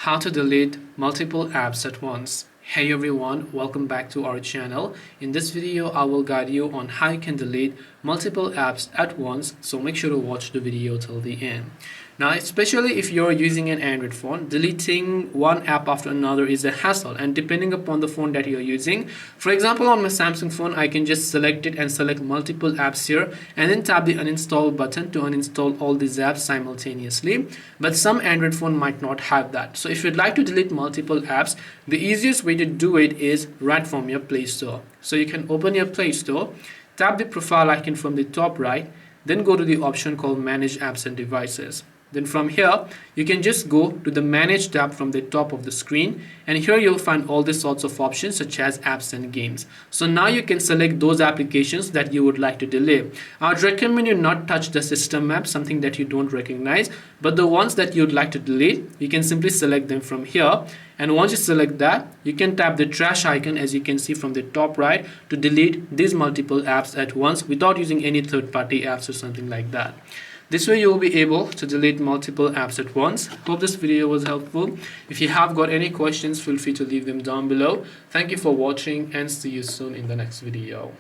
How to delete multiple apps at once. Hey everyone, welcome back to our channel. In this video, I will guide you on how you can delete multiple apps at once, so make sure to watch the video till the end. Now, especially if you're using an Android phone, deleting one app after another is a hassle, and depending upon the phone that you're using. For example, on my Samsung phone, I can just select it and select multiple apps here and then tap the uninstall button to uninstall all these apps simultaneously. But some Android phone might not have that. So if you'd like to delete multiple apps, the easiest way to do it is right from your Play Store. So you can open your Play Store, tap the profile icon from the top right, then go to the option called Manage Apps and Devices. Then from here, you can just go to the Manage tab from the top of the screen, and here you'll find all the sorts of options such as apps and games. So now you can select those applications that you would like to delete. I would recommend you not touch the system map, something that you don't recognize, but the ones that you'd like to delete, you can simply select them from here. And once you select that, you can tap the trash icon, as you can see from the top right, to delete these multiple apps at once without using any third-party apps or something like that. This way you'll be able to delete multiple apps at once. Hope this video was helpful. If you have got any questions, feel free to leave them down below. Thank you for watching and see you soon in the next video.